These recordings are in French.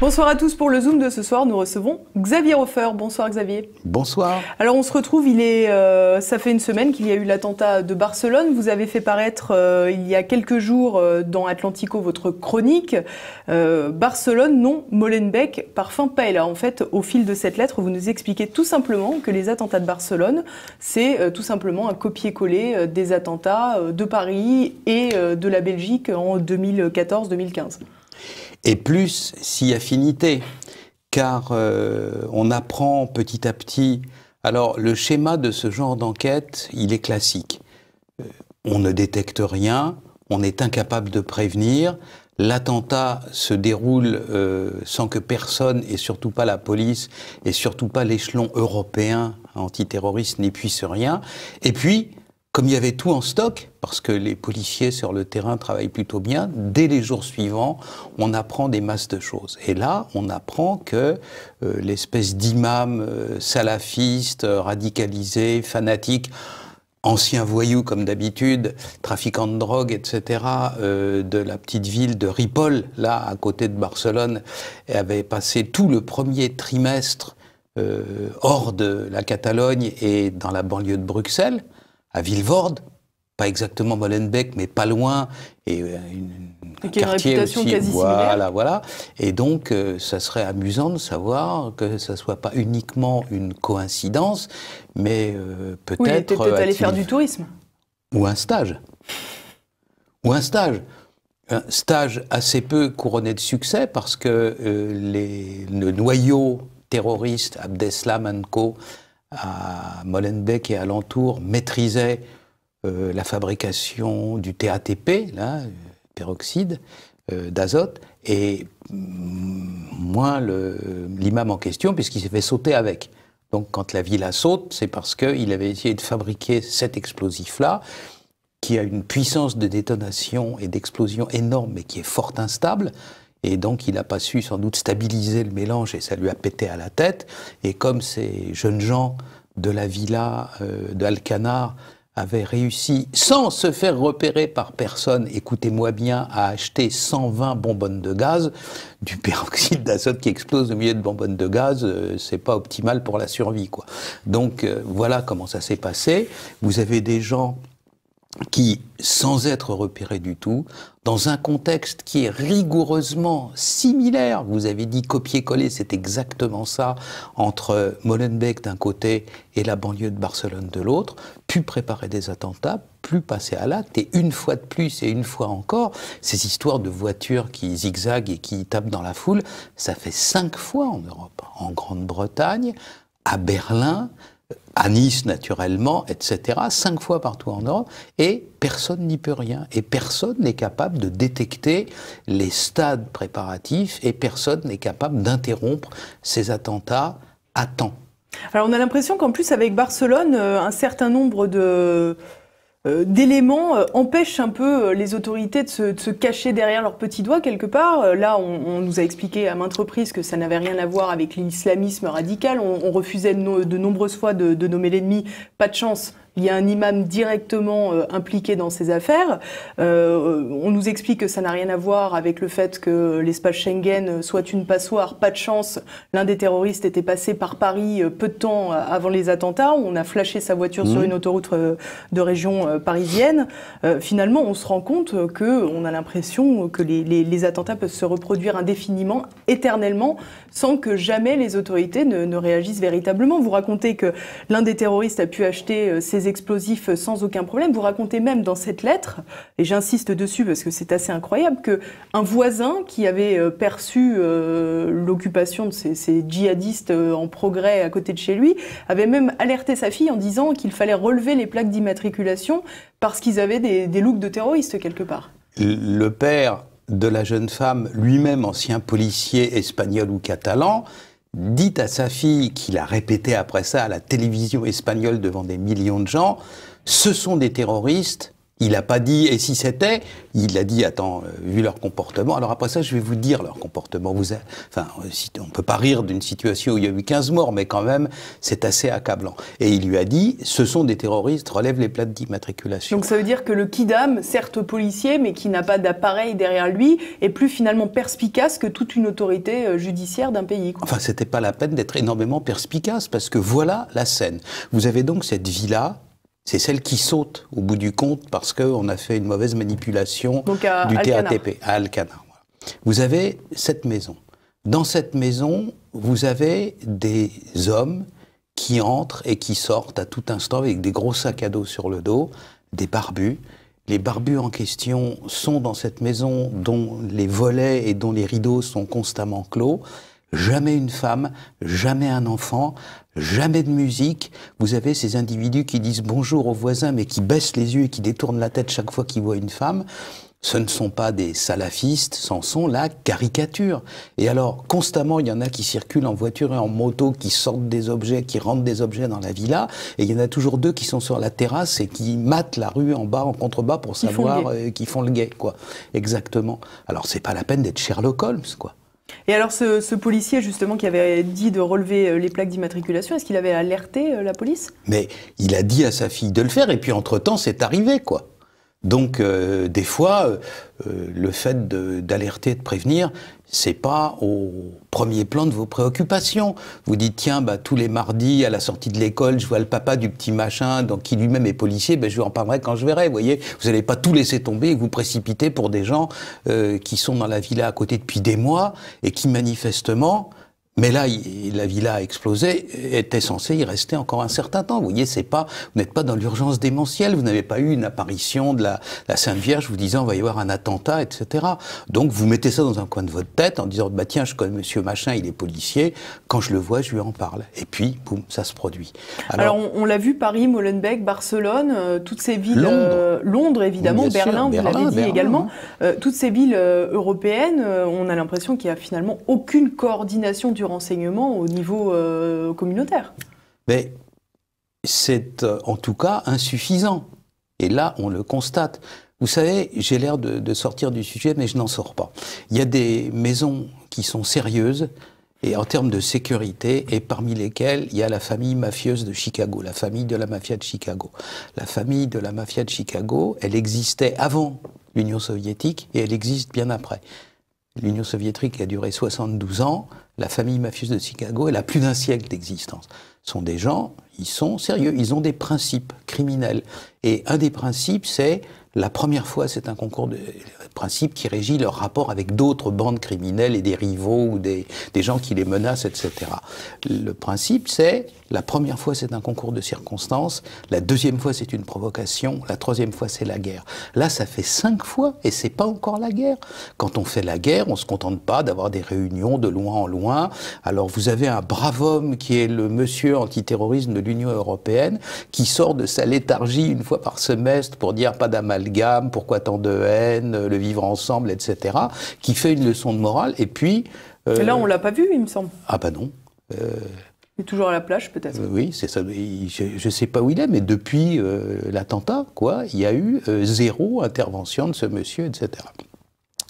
Bonsoir à tous pour le Zoom de ce soir. Nous recevons Xavier Hofer. Bonsoir Xavier. Bonsoir. Alors on se retrouve, ça fait une semaine qu'il y a eu l'attentat de Barcelone. Vous avez fait paraître il y a quelques jours dans Atlantico votre chronique. Barcelone, non, Molenbeek, parfum paella. En fait, au fil de cette lettre, vous nous expliquez tout simplement que les attentats de Barcelone, c'est tout simplement un copier-coller des attentats de Paris et de la Belgique en 2014-2015. Et plus si affinité, car on apprend petit à petit. Alors, le schéma de ce genre d'enquête, il est classique. On ne détecte rien, on est incapable de prévenir. L'attentat se déroule sans que personne, et surtout pas la police, et surtout pas l'échelon européen antiterroriste n'y puisse rien. Et puis, comme il y avait tout en stock, parce que les policiers sur le terrain travaillent plutôt bien, dès les jours suivants, on apprend des masses de choses. Et là, on apprend que l'espèce d'imam salafiste, radicalisé, fanatique, ancien voyou comme d'habitude, trafiquant de drogue, etc., de la petite ville de Ripoll, là, à côté de Barcelone, avait passé tout le premier trimestre hors de la Catalogne et dans la banlieue de Bruxelles, à Vilvoorde, pas exactement Molenbeek, mais pas loin, et un quartier aussi, quasi similaire. Voilà. Et donc, ça serait amusant de savoir que ça soit pas uniquement une coïncidence, mais peut-être... Oui, il était peut-être allé faire du tourisme. Ou un stage. Ou un stage. Un stage assez peu couronné de succès, parce que le noyau terroriste, Abdeslam & Co., à Molenbeek et alentour, maîtrisait la fabrication du TATP, là, peroxyde d'azote, et moins l'imam en question, puisqu'il s'est fait sauter avec. Donc quand la villa saute, c'est parce qu'il avait essayé de fabriquer cet explosif-là, qui a une puissance de détonation et d'explosion énorme, mais qui est fort instable. Et donc, il n'a pas su sans doute stabiliser le mélange et ça lui a pété à la tête. Et comme ces jeunes gens de la villa d'Alcanar avaient réussi, sans se faire repérer par personne, écoutez-moi bien, à acheter 120 bonbonnes de gaz, du peroxyde d'azote qui explose au milieu de bonbonnes de gaz, c'est pas optimal pour la survie, quoi. Donc, voilà comment ça s'est passé. Vous avez des gens qui, sans être repérés du tout, dans un contexte qui est rigoureusement similaire, vous avez dit copier-coller, c'est exactement ça, entre Molenbeek d'un côté et la banlieue de Barcelone de l'autre, pu préparer des attentats, plus passer à l'acte, et une fois de plus et une fois encore, ces histoires de voitures qui zigzaguent et qui tapent dans la foule, ça fait 5 fois en Europe, en Grande-Bretagne, à Berlin, à Nice, naturellement, etc., 5 fois partout en Europe, et personne n'y peut rien. Et personne n'est capable de détecter les stades préparatifs, et personne n'est capable d'interrompre ces attentats à temps. Alors on a l'impression qu'en plus, avec Barcelone, un certain nombre d'éléments empêchent un peu les autorités de se cacher derrière leurs petits doigts quelque part. Là, on nous a expliqué à maintes reprises que ça n'avait rien à voir avec l'islamisme radical. On refusait de nombreuses fois de nommer l'ennemi. Pas de chance. Il y a un imam directement impliqué dans ces affaires. On nous explique que ça n'a rien à voir avec le fait que l'espace Schengen soit une passoire. Pas de chance, l'un des terroristes était passé par Paris peu de temps avant les attentats. On a flashé sa voiture sur une autoroute de région parisienne. Finalement, on se rend compte qu'on a l'impression que les attentats peuvent se reproduire indéfiniment, éternellement, sans que jamais les autorités ne réagissent véritablement. Vous racontez que l'un des terroristes a pu acheter ces explosifs sans aucun problème. Vous racontez même dans cette lettre, et j'insiste dessus parce que c'est assez incroyable, qu'un voisin qui avait perçu l'occupation de ces djihadistes en progrès à côté de chez lui, avait même alerté sa fille en disant qu'il fallait relever les plaques d'immatriculation parce qu'ils avaient des looks de terroristes quelque part. Le père de la jeune femme, lui-même ancien policier espagnol ou catalan, dit à sa fille, qu'il a répété après ça à la télévision espagnole devant des millions de gens, ce sont des terroristes, Il n'a pas dit, et si c'était, il a dit, attends, vu leur comportement, alors après ça, je vais vous dire leur comportement. Enfin, on ne peut pas rire d'une situation où il y a eu 15 morts, mais quand même, c'est assez accablant. Et il lui a dit, ce sont des terroristes, relève les plaques d'immatriculation. Donc ça veut dire que le kidam, certes policier, mais qui n'a pas d'appareil derrière lui, est plus finalement perspicace que toute une autorité judiciaire d'un pays, quoi. Enfin, c'était pas la peine d'être énormément perspicace, parce que voilà la scène. Vous avez donc cette villa. C'est celle qui saute au bout du compte parce qu'on a fait une mauvaise manipulation du TATP, à Alcanar. Voilà. Vous avez cette maison. Dans cette maison, vous avez des hommes qui entrent et qui sortent à tout instant avec des gros sacs à dos sur le dos, des barbus. Les barbus en question sont dans cette maison dont les volets et dont les rideaux sont constamment clos. Jamais une femme, jamais un enfant, jamais de musique. Vous avez ces individus qui disent bonjour aux voisins, mais qui baissent les yeux et qui détournent la tête chaque fois qu'ils voient une femme. Ce ne sont pas des salafistes, c'en sont la caricature. Et alors, constamment, il y en a qui circulent en voiture et en moto, qui sortent des objets, qui rentrent des objets dans la villa. Et il y en a toujours deux qui sont sur la terrasse et qui matent la rue en bas, en contrebas, pour savoir qui font le guet, quoi. Exactement. Alors, c'est pas la peine d'être Sherlock Holmes, quoi. Et alors ce policier justement qui avait dit de relever les plaques d'immatriculation, est-ce qu'il avait alerté la police? Mais il a dit à sa fille de le faire et puis entre-temps c'est arrivé, quoi. Donc des fois le fait d'alerter, de prévenir, c'est pas au premier plan de vos préoccupations. Vous dites tiens, bah, tous les mardis à la sortie de l'école, je vois le papa du petit machin, donc qui lui-même est policier, bah, je lui en parlerai quand je verrai. Vous voyez, vous n'allez pas tout laisser tomber et vous précipiter pour des gens qui sont dans la villa à côté depuis des mois et qui manifestement, mais là, la villa a explosé, était censée y rester encore un certain temps. Vous voyez, vous n'êtes pas dans l'urgence démentielle, vous n'avez pas eu une apparition de la Sainte Vierge vous disant, on va y avoir un attentat, etc. Donc, vous mettez ça dans un coin de votre tête en disant, bah tiens, je connais monsieur machin, il est policier, quand je le vois, je lui en parle. Et puis, boum, ça se produit. Alors on l'a vu, Paris, Molenbeek, Barcelone, toutes ces villes... Londres, évidemment, oui, Berlin, vous l'avez dit également. Toutes ces villes européennes, on a l'impression qu'il n'y a finalement aucune coordination du renseignement au niveau communautaire. Mais c'est en tout cas insuffisant. Et là, on le constate. Vous savez, j'ai l'air de sortir du sujet, mais je n'en sors pas. Il y a des maisons qui sont sérieuses et en termes de sécurité, et parmi lesquelles il y a la famille mafieuse de Chicago, la famille de la mafia de Chicago. La famille de la mafia de Chicago, elle existait avant l'Union soviétique et elle existe bien après. L'Union soviétique a duré 72 ans, la famille mafieuse de Chicago, elle a plus d'un siècle d'existence. Ce sont des gens, ils sont sérieux, ils ont des principes criminels. Et un des principes, c'est, la première fois, c'est un concours de principes qui régit leur rapport avec d'autres bandes criminelles et des rivaux ou des gens qui les menacent, etc. Le principe, c'est, la première fois, c'est un concours de circonstances, la deuxième fois, c'est une provocation, la troisième fois, c'est la guerre. Là, ça fait 5 fois, et c'est pas encore la guerre. Quand on fait la guerre, on se contente pas d'avoir des réunions de loin en loin. Alors, vous avez un brave homme qui est le monsieur antiterrorisme de l'Union européenne, qui sort de sa léthargie une fois par semestre pour dire pas d'amalgame, pourquoi tant de haine, le vivre ensemble, etc., qui fait une leçon de morale, et puis... Et là, on l'a pas vu, il me semble. Ah bah non. Il est toujours à la plage, peut-être. Oui, c'est ça. Je ne sais pas où il est, mais depuis l'attentat, quoi, il y a eu 0 intervention de ce monsieur, etc.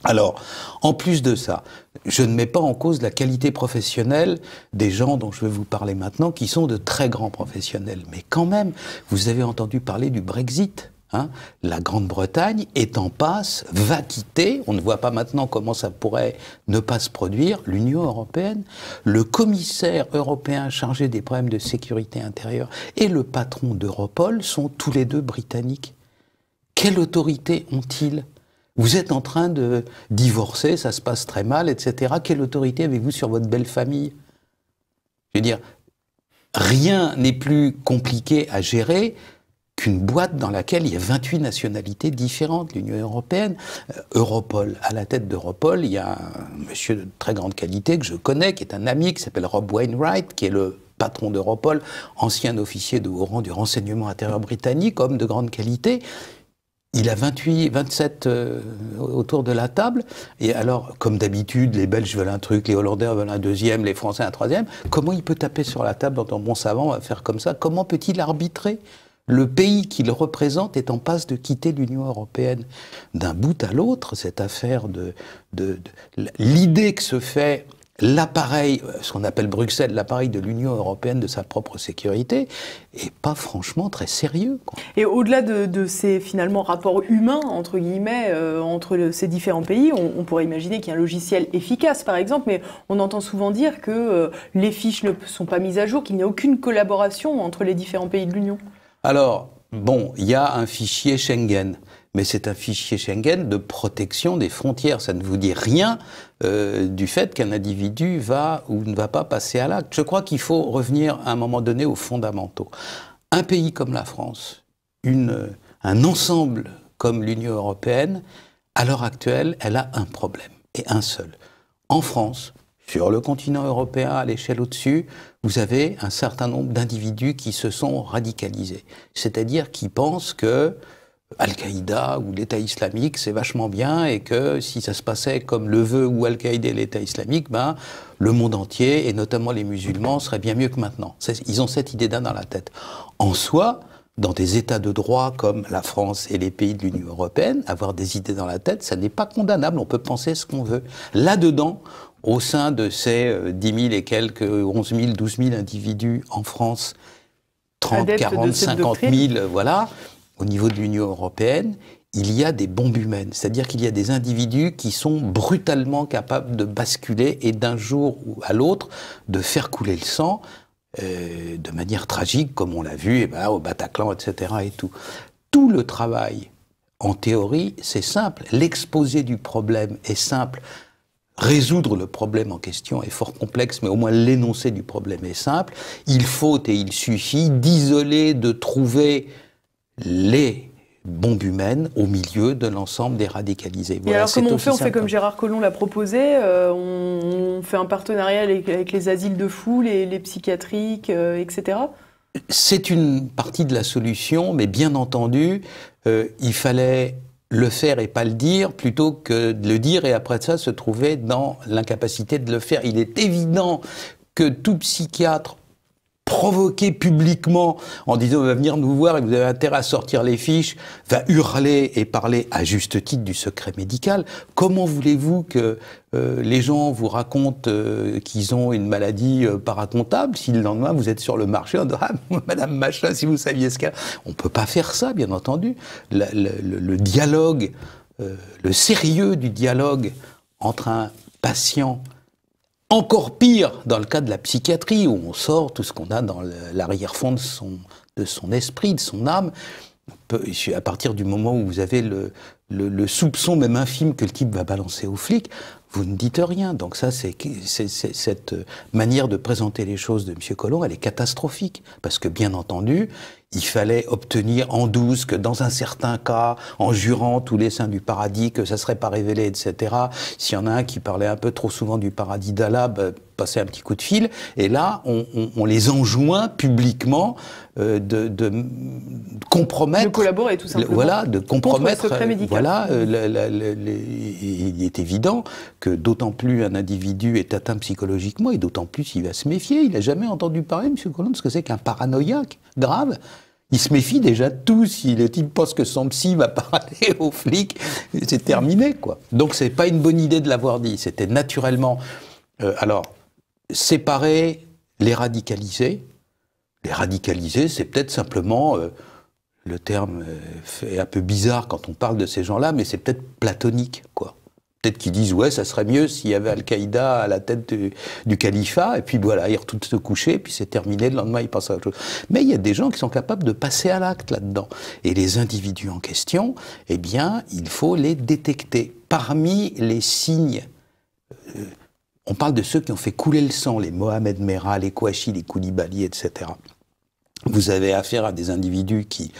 Alors, en plus de ça, je ne mets pas en cause la qualité professionnelle des gens dont je vais vous parler maintenant, qui sont de très grands professionnels. Mais quand même, vous avez entendu parler du Brexit. Hein, la Grande-Bretagne est en passe, va quitter, on ne voit pas maintenant comment ça pourrait ne pas se produire, l'Union européenne. Le commissaire européen chargé des problèmes de sécurité intérieure et le patron d'Europol sont tous les deux britanniques. Quelle autorité ont-ils? Vous êtes en train de divorcer, ça se passe très mal, etc. Quelle autorité avez-vous sur votre belle famille? Je veux dire, rien n'est plus compliqué à gérer qu'une boîte dans laquelle il y a 28 nationalités différentes, l'Union européenne. Europol, à la tête d'Europol, il y a un monsieur de très grande qualité que je connais, qui est un ami, qui s'appelle Rob Wainwright, qui est le patron d'Europol, ancien officier de haut rang du renseignement intérieur britannique, homme de grande qualité. Il a 27 autour de la table, et alors, comme d'habitude, les Belges veulent un truc, les Hollandais veulent un deuxième, les Français un troisième. Comment il peut taper sur la table dans un bon savant, faire comme ça? Comment peut-il arbitrer? Le pays qu'il représente est en passe de quitter l'Union européenne. D'un bout à l'autre, cette affaire l'idée que se fait l'appareil, ce qu'on appelle Bruxelles, l'appareil de l'Union européenne de sa propre sécurité, est pas franchement très sérieux, quoi. Et au-delà de ces finalement rapports humains, entre guillemets, entre ces différents pays, on pourrait imaginer qu'il y a un logiciel efficace, par exemple, mais on entend souvent dire que les fiches ne sont pas mises à jour, qu'il n'y a aucune collaboration entre les différents pays de l'Union. Alors, bon, il y a un fichier Schengen, mais c'est un fichier Schengen de protection des frontières. Ça ne vous dit rien du fait qu'un individu va ou ne va pas passer à l'acte. Je crois qu'il faut revenir à un moment donné aux fondamentaux. Un pays comme la France, un ensemble comme l'Union européenne, à l'heure actuelle, elle a un problème, et un seul. En France, sur le continent européen, à l'échelle au-dessus, vous avez un certain nombre d'individus qui se sont radicalisés. C'est-à-dire qui pensent que Al-Qaïda ou l'État islamique, c'est vachement bien, et que si ça se passait comme le veut ou Al-Qaïda et l'État islamique, ben, le monde entier, et notamment les musulmans, serait bien mieux que maintenant. Ils ont cette idée-là dans la tête. En soi, dans des États de droit comme la France et les pays de l'Union européenne, avoir des idées dans la tête, ça n'est pas condamnable, on peut penser ce qu'on veut. Là-dedans, au sein de ces 10 000 et quelques 11 000, 12 000 individus en France, 30, Adeptes 40, 50 000, voilà, au niveau de l'Union européenne, il y a des bombes humaines. C'est-à-dire qu'il y a des individus qui sont brutalement capables de basculer et d'un jour à l'autre de faire couler le sang de manière tragique, comme on l'a vu au Bataclan, etc. et tout. Tout le travail, en théorie, c'est simple. L'exposé du problème est simple. Résoudre le problème en question est fort complexe, mais au moins l'énoncé du problème est simple. Il faut et il suffit d'isoler, de trouver les bombes humaines au milieu de l'ensemble des radicalisés. Voilà, et alors comment on fait? On fait comme Gérard Collomb l'a proposé, on fait un partenariat avec les asiles de fous, les psychiatriques, etc. C'est une partie de la solution, mais bien entendu, il fallait le faire et pas le dire, plutôt que de le dire et après ça se trouver dans l'incapacité de le faire. Il est évident que tout psychiatre provoqué publiquement en disant « on va venir nous voir et vous avez intérêt à sortir les fiches », va hurler et parler à juste titre du secret médical. Comment voulez-vous que les gens vous racontent qu'ils ont une maladie pas racontable si le lendemain vous êtes sur le marché en disant « ah, madame machin, si vous saviez ce qu'elle a ». On peut pas faire ça, bien entendu. Le dialogue, le sérieux du dialogue entre un patient, encore pire dans le cas de la psychiatrie, où on sort tout ce qu'on a dans l'arrière-fond de son esprit, de son âme. À partir du moment où vous avez le soupçon, même infime, que le type va balancer aux flics, vous ne dites rien. Donc ça, cette manière de présenter les choses de M. Collomb, elle est catastrophique. Parce que, bien entendu, il fallait obtenir en douce que dans un certain cas, en jurant tous les saints du paradis, que ça ne serait pas révélé, etc. S'il y en a un qui parlait un peu trop souvent du paradis d'Allah, passer un petit coup de fil. Et là, on les enjoint publiquement de compromettre... De collaborer, tout simplement. Voilà, de compromettre... Contre le secret médical. Voilà, il est évident que d'autant plus un individu est atteint psychologiquement, et d'autant plus il va se méfier. Il n'a jamais entendu parler, M. Collomb, de ce que c'est qu'un paranoïaque grave. Il se méfie déjà de tout. Si le type pense que son psy va parler aux flics, c'est terminé, quoi. Donc c'est pas une bonne idée de l'avoir dit. C'était naturellement... alors, séparer les radicalisés. Les radicalisés, c'est peut-être simplement... le terme est un peu bizarre quand on parle de ces gens-là, mais c'est peut-être platonique, quoi. Peut-être qu'ils disent, ouais, ça serait mieux s'il y avait Al-Qaïda à la tête du califat, et puis voilà, ils retournent se coucher, puis c'est terminé, le lendemain, ils passent à autre chose. Mais il y a des gens qui sont capables de passer à l'acte là-dedans. Et les individus en question, eh bien, il faut les détecter. Parmi les signes, on parle de ceux qui ont fait couler le sang, les Mohamed Merah, les Kouachi, les Koulibaly, etc. Vous avez affaire à des individus qui,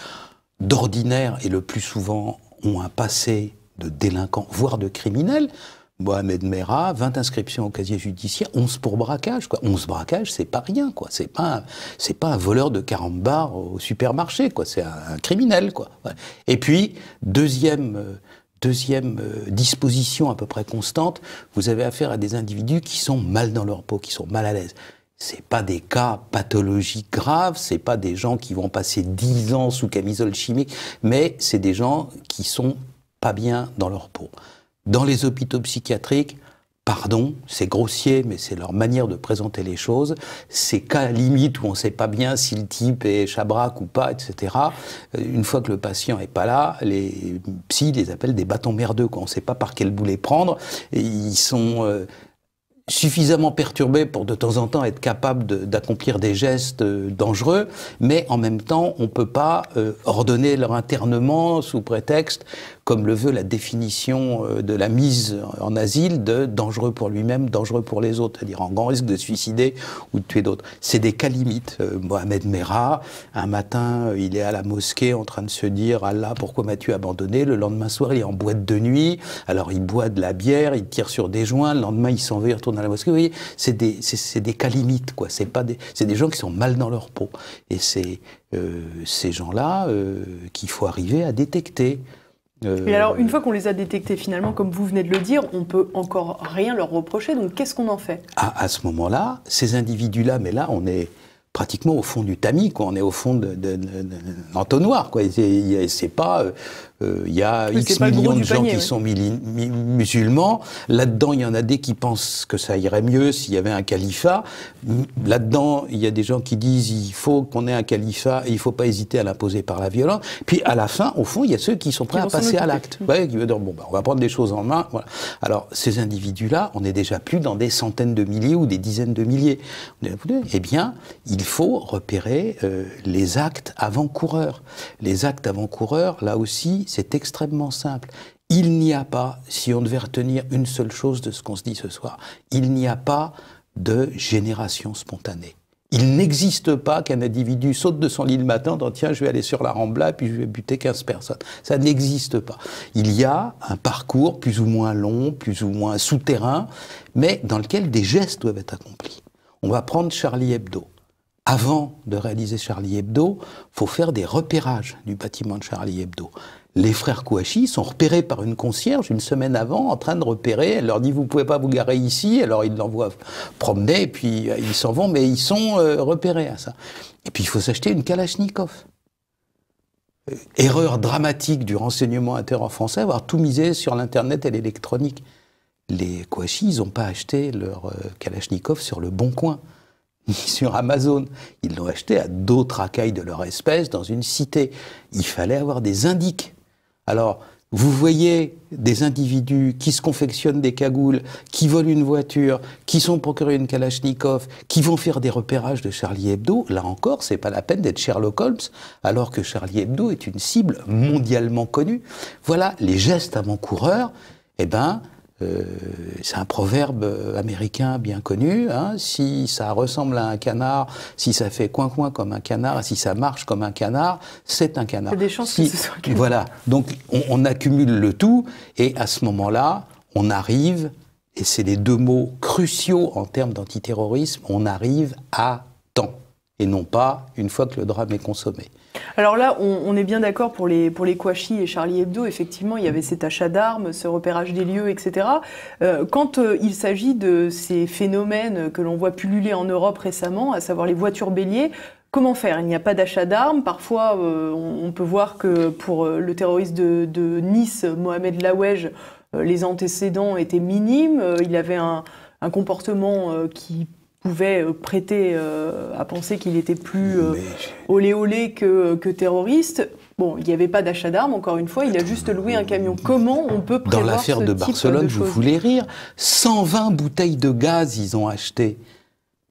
d'ordinaire et le plus souvent, ont un passé de délinquants, voire de criminels. Mohamed Merah, 20 inscriptions au casier judiciaire, 11 pour braquage, quoi. 11 braquages, c'est pas rien, quoi. C'est pas un voleur de 40 bars au supermarché, quoi. C'est un criminel, quoi. Et puis, deuxième disposition à peu près constante, vous avez affaire à des individus qui sont mal dans leur peau, qui sont mal à l'aise. c'est pas des cas pathologiques graves, c'est pas des gens qui vont passer 10 ans sous camisole chimique, mais c'est des gens qui sont pas bien dans leur peau. Dans les hôpitaux psychiatriques, pardon, c'est grossier, mais c'est leur manière de présenter les choses. Ces cas limites où on ne sait pas bien si le type est chabraque ou pas, etc. Une fois que le patient n'est pas là, les psys les appellent des bâtons merdeux, quoi. On ne sait pas par quel bout les prendre. Et ils sont suffisamment perturbés pour de temps en temps être capables d'accomplir des gestes dangereux, mais en même temps, on ne peut pas ordonner leur internement sous prétexte, comme le veut la définition de la mise en asile, de dangereux pour lui-même, dangereux pour les autres, c'est-à-dire en grand risque de suicider ou de tuer d'autres. C'est des cas limites. Mohamed Merah, un matin, il est à la mosquée en train de se dire « Allah, pourquoi m'as-tu abandonné ?» Le lendemain soir, il est en boîte de nuit, alors il boit de la bière, il tire sur des joints, le lendemain, il s'en va, il retourne à la mosquée. Vous voyez, c'est des cas limites, quoi. C'est des gens qui sont mal dans leur peau. Et c'est ces gens-là qu'il faut arriver à détecter. Et alors, une fois qu'on les a détectés, finalement, comme vous venez de le dire, on peut encore rien leur reprocher, donc qu'est-ce qu'on en fait? À ce moment-là, ces individus-là, mais là, on est pratiquement au fond du tamis, quoi. On est au fond de l'entonnoir, quoi. C'est pas... Il y a X millions de gens qui sont musulmans. Là-dedans, il y en a des qui pensent que ça irait mieux s'il y avait un califat. Là-dedans, il y a des gens qui disent il faut qu'on ait un califat et il ne faut pas hésiter à l'imposer par la violence. Puis à la fin, au fond, il y a ceux qui sont prêts à passer à l'acte. Ouais, qui veulent dire bon, on va prendre des choses en main. Voilà. Alors, ces individus-là, on n'est déjà plus dans des centaines de milliers ou des dizaines de milliers. Eh bien, il faut repérer les actes avant-coureurs. Les actes avant-coureurs, là aussi, c'est extrêmement simple. Il n'y a pas, si on devait retenir une seule chose de ce qu'on se dit ce soir, il n'y a pas de génération spontanée. Il n'existe pas qu'un individu saute de son lit le matin en disant « Tiens, je vais aller sur la Rambla, puis je vais buter 15 personnes ». Ça n'existe pas. Il y a un parcours plus ou moins long, plus ou moins souterrain, mais dans lequel des gestes doivent être accomplis. On va prendre Charlie Hebdo. Avant de réaliser Charlie Hebdo, il faut faire des repérages du bâtiment de Charlie Hebdo. Les frères Kouachi sont repérés par une concierge une semaine avant, en train de repérer. Elle leur dit « Vous ne pouvez pas vous garer ici ». Alors ils l'envoient promener, et puis ils s'en vont, mais ils sont repérés à ça. Et puis il faut s'acheter une Kalachnikov. Erreur dramatique du renseignement intérieur français, avoir tout misé sur l'Internet et l'électronique. Les Kouachi, ils n'ont pas acheté leur Kalachnikov sur le Bon Coin, ni sur Amazon. Ils l'ont acheté à d'autres racailles de leur espèce, dans une cité. Il fallait avoir des indices. Alors, vous voyez des individus qui se confectionnent des cagoules, qui volent une voiture, qui sont procurés une Kalachnikov, qui vont faire des repérages de Charlie Hebdo. Là encore, c'est pas la peine d'être Sherlock Holmes, alors que Charlie Hebdo est une cible mondialement connue. Voilà, les gestes avant-coureurs, eh ben, c'est un proverbe américain bien connu, hein. Si ça ressemble à un canard, si ça fait coin-coin comme un canard, si ça marche comme un canard, c'est un canard. Il y a des chances que ce soit un canard. Voilà, donc on accumule le tout, et à ce moment-là, on arrive, et c'est les deux mots cruciaux en termes d'antiterrorisme, on arrive à temps, et non pas une fois que le drame est consommé. Alors là, on est bien d'accord pour les Kouachi et Charlie Hebdo. Effectivement, il y avait cet achat d'armes, ce repérage des lieux, etc. Quand il s'agit de ces phénomènes que l'on voit pulluler en Europe récemment, à savoir les voitures béliers, comment faire? Il n'y a pas d'achat d'armes. Parfois, on peut voir que pour le terroriste de Nice, Mohamed Laouej, les antécédents étaient minimes. Il avait un comportement qui pouvait prêter à penser qu'il était plus olé olé que terroriste. Bon, il n'y avait pas d'achat d'armes, encore une fois, il a juste loué un camion. Comment on peut prévoir Dans l'affaire de Barcelone, vous voulez rire, 120 bouteilles de gaz ils ont acheté.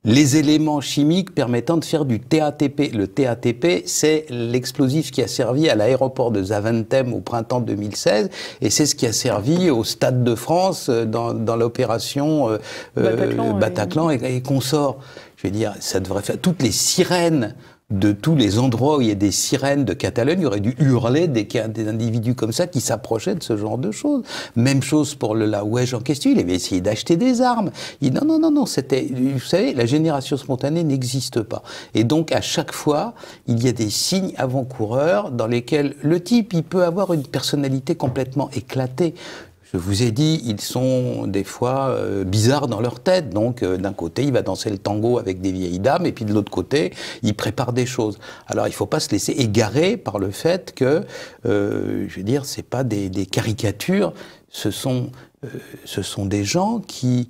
Les éléments chimiques permettant de faire du TATP. Le TATP, c'est l'explosif qui a servi à l'aéroport de Zaventem au printemps 2016, et c'est ce qui a servi au Stade de France dans l'opération Bataclan et consorts. Je veux dire, ça devrait faire toutes les sirènes de tous les endroits où il y a des sirènes de Catalogne, il aurait dû hurler des individus comme ça qui s'approchaient de ce genre de choses. Même chose pour le Laouej en question, il avait essayé d'acheter des armes. Non, c'était, vous savez, la génération spontanée n'existe pas. Et donc, à chaque fois, il y a des signes avant-coureurs dans lesquels le type, il peut avoir une personnalité complètement éclatée. Je vous ai dit, ils sont des fois bizarres dans leur tête. Donc, d'un côté, il va danser le tango avec des vieilles dames, et puis de l'autre côté, il prépare des choses. Alors, il ne faut pas se laisser égarer par le fait que, je veux dire, c'est pas des caricatures, ce sont des gens qui,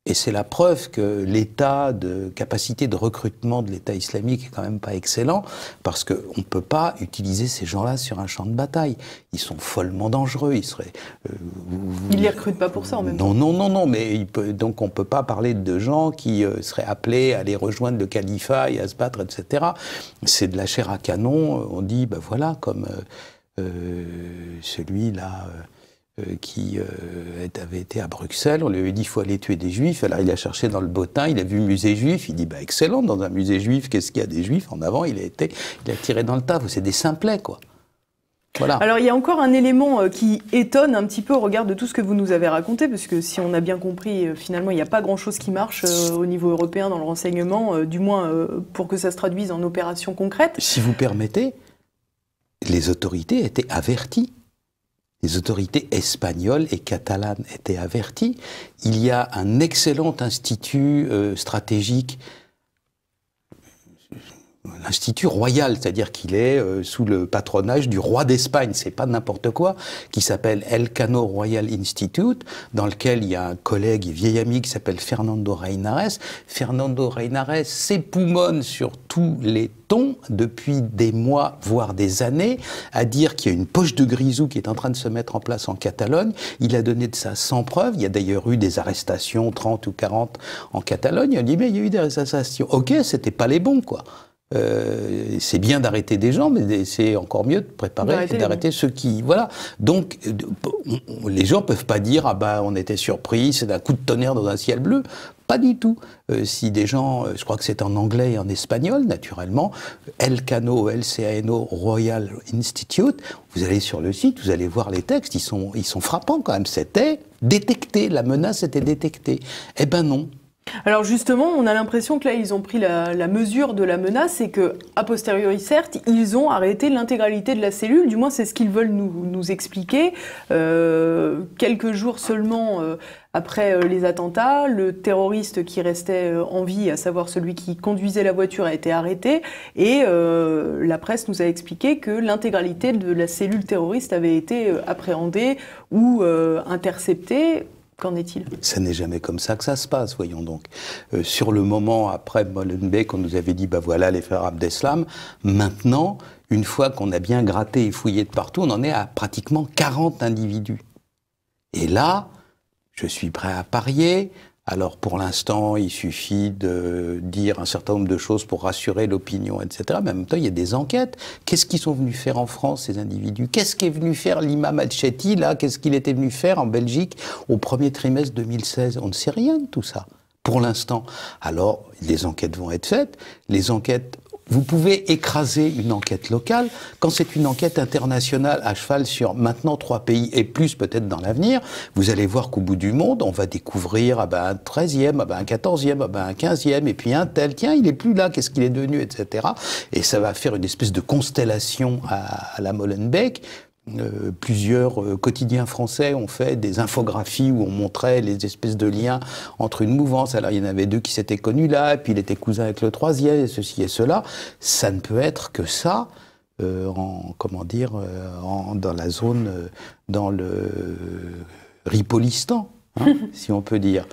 et c'est la preuve que l'état de capacité de recrutement de l'État islamique est quand même pas excellent, parce qu'on ne peut pas utiliser ces gens-là sur un champ de bataille. Ils sont follement dangereux. Ils seraient. Ils les recrutent pas pour ça en même temps. Non. Mais donc on peut pas parler de gens qui seraient appelés à aller rejoindre le califat et à se battre, etc. C'est de la chair à canon. On dit, ben voilà, comme celui-là. Qui avait été à Bruxelles, on lui avait dit il faut aller tuer des juifs, alors il a cherché dans le bottin, il a vu musée juif, il dit bah excellent, dans un musée juif, qu'est-ce qu'il y a des juifs? En avant, il a tiré dans le tas, c'est des simplets quoi. Voilà. Alors il y a encore un élément qui étonne un petit peu au regard de tout ce que vous nous avez raconté, parce que si on a bien compris, finalement il n'y a pas grand-chose qui marche au niveau européen dans le renseignement, du moins pour que ça se traduise en opérations concrètes. Si vous permettez, les autorités étaient averties. Les autorités espagnoles et catalanes étaient averties. Il y a un excellent institut stratégique, l'institut royal, c'est-à-dire qu'il est sous le patronage du roi d'Espagne, c'est pas n'importe quoi, qui s'appelle Elcano Royal Institute, dans lequel il y a un collègue et vieil ami qui s'appelle Fernando Reinares. Fernando Reinares s'époumonne sur tous les tons depuis des mois, voire des années, à dire qu'il y a une poche de grisou qui est en train de se mettre en place en Catalogne. Il a donné de ça sans preuve. Il y a d'ailleurs eu des arrestations, 30 ou 40 en Catalogne. Il a dit, mais il y a eu des arrestations. Ok, c'était pas les bons, quoi. C'est bien d'arrêter des gens, mais c'est encore mieux de préparer et d'arrêter ceux qui... Voilà. Donc, les gens peuvent pas dire « Ah ben, on était surpris, c'est un coup de tonnerre dans un ciel bleu ». Pas du tout. Si des gens, je crois que c'est en anglais et en espagnol, naturellement, Elcano, L-C-A-N-O, Royal Institute, vous allez sur le site, vous allez voir les textes, ils sont frappants quand même. C'était détecté, la menace était détectée. Eh ben non. Alors justement, on a l'impression que là, ils ont pris la mesure de la menace et que, a posteriori, certes, ils ont arrêté l'intégralité de la cellule. Du moins, c'est ce qu'ils veulent nous expliquer. Quelques jours seulement après les attentats, le terroriste qui restait en vie, à savoir celui qui conduisait la voiture, a été arrêté. Et la presse nous a expliqué que l'intégralité de la cellule terroriste avait été appréhendée ou interceptée. Qu'en est-il? Ça n'est jamais comme ça que ça se passe, voyons donc. Sur le moment, après Molenbeek, on nous avait dit, bah voilà les frères Abdeslam. Maintenant, une fois qu'on a bien gratté et fouillé de partout, on en est à pratiquement 40 individus. Et là, je suis prêt à parier. Alors pour l'instant, il suffit de dire un certain nombre de choses pour rassurer l'opinion, etc. Mais en même temps, il y a des enquêtes. Qu'est-ce qu'ils sont venus faire en France, ces individus? Qu'est-ce qu'est venu faire l'imam Al-Chetti, là? Qu'est-ce qu'il était venu faire en Belgique au premier trimestre 2016? On ne sait rien de tout ça, pour l'instant. Alors, les enquêtes vont être faites. Les enquêtes... Vous pouvez écraser une enquête locale quand c'est une enquête internationale à cheval sur maintenant 3 pays et plus peut-être dans l'avenir. Vous allez voir qu'au bout du monde, on va découvrir un 13e, un 14e, un 15e, et puis un tel, tiens, il est plus là, qu'est-ce qu'il est devenu, etc. Et ça va faire une espèce de constellation à la Molenbeek. Plusieurs quotidiens français ont fait des infographies où on montrait les espèces de liens entre une mouvance. Alors il y en avait 2 qui s'étaient connus là, et puis il était cousin avec le 3e, et ceci et cela. Ça ne peut être que ça, dans la zone, dans le Ripolistan, hein, si on peut dire.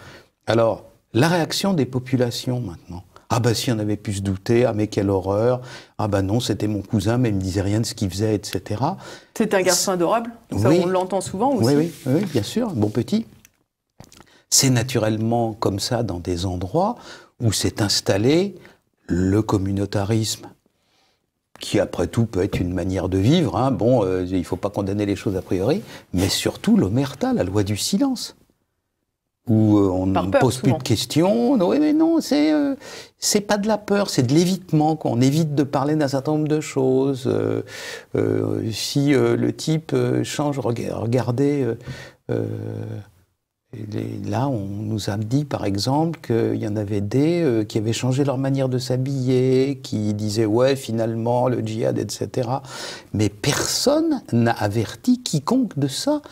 Alors, la réaction des populations maintenant. Ah ben si on avait pu se douter, ah mais quelle horreur, ah ben non c'était mon cousin mais il me disait rien de ce qu'il faisait, etc. C'est un garçon adorable, ça oui. On l'entend souvent aussi. Oui, bien sûr, bon petit. C'est naturellement comme ça dans des endroits où s'est installé le communautarisme, qui après tout peut être une manière de vivre, hein. Bon, il ne faut pas condamner les choses a priori, mais surtout l'omerta, la loi du silence. Où on ne pose plus de questions. Oui, mais non, c'est pas de la peur, c'est de l'évitement. On évite de parler d'un certain nombre de choses. Si le type change, regardez. Là, on nous a dit, par exemple, qu'il y en avait des qui avaient changé leur manière de s'habiller, qui disaient, ouais, finalement, le djihad, etc. Mais personne n'a averti quiconque de ça.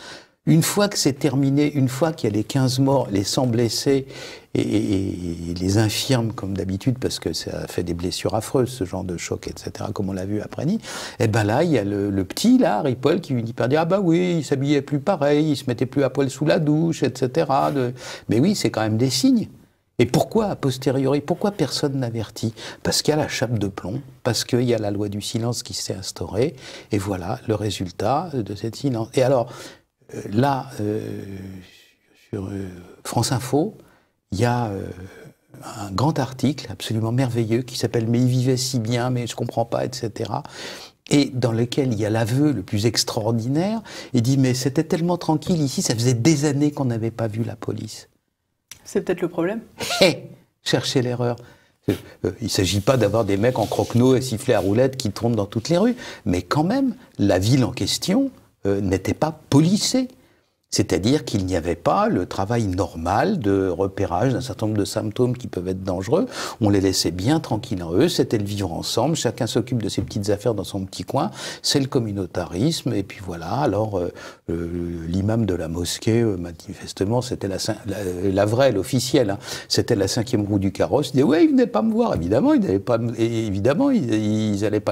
Une fois que c'est terminé, une fois qu'il y a les 15 morts, les 100 blessés et les infirmes comme d'habitude, parce que ça fait des blessures affreuses, ce genre de choc, etc., comme on l'a vu après Nice, et ben là, il y a le petit, là, Ripoll, qui finit par dire « Ah bah oui, il s'habillait plus pareil, il se mettait plus à poil sous la douche, etc. » Mais oui, c'est quand même des signes. Et pourquoi, a posteriori, pourquoi personne n'avertit? Parce qu'il y a la chape de plomb, parce qu'il y a la loi du silence qui s'est instaurée, et voilà le résultat de cette silence. Et alors, là, sur France Info, il y a un grand article absolument merveilleux qui s'appelle « Mais il vivait si bien, mais je comprends pas, etc. » et dans lequel il y a l'aveu le plus extraordinaire. Il dit « Mais c'était tellement tranquille ici, ça faisait des années qu'on n'avait pas vu la police. » C'est peut-être le problème. Cherchez l'erreur. Il ne s'agit pas d'avoir des mecs en croque-nez et siffler à roulette qui tournent dans toutes les rues, mais quand même, la ville en question n'était pas policée. C'est-à-dire qu'il n'y avait pas le travail normal de repérage d'un certain nombre de symptômes qui peuvent être dangereux. On les laissait bien tranquilles en eux, c'était le vivre ensemble, chacun s'occupe de ses petites affaires dans son petit coin, c'est le communautarisme, et puis voilà. Alors, l'imam de la mosquée, manifestement, c'était la vraie, l'officielle, hein, c'était la 5e roue du carrosse. Il disait, ouais, ils venaient pas me voir, évidemment, ils n'allaient pas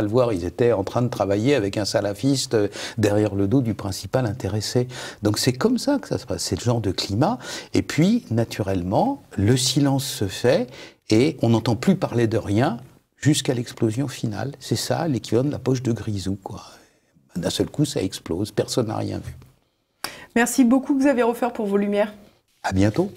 le voir, ils étaient en train de travailler avec un salafiste derrière le dos du principal intéressé. Donc c'est comme ça que ça se passe, c'est le genre de climat. Et puis, naturellement, le silence se fait et on n'entend plus parler de rien jusqu'à l'explosion finale. C'est ça, l'équivalent de la poche de Grisou, quoi. D'un seul coup, ça explose, personne n'a rien vu. Merci beaucoup Xavier Hofer pour vos lumières. À bientôt.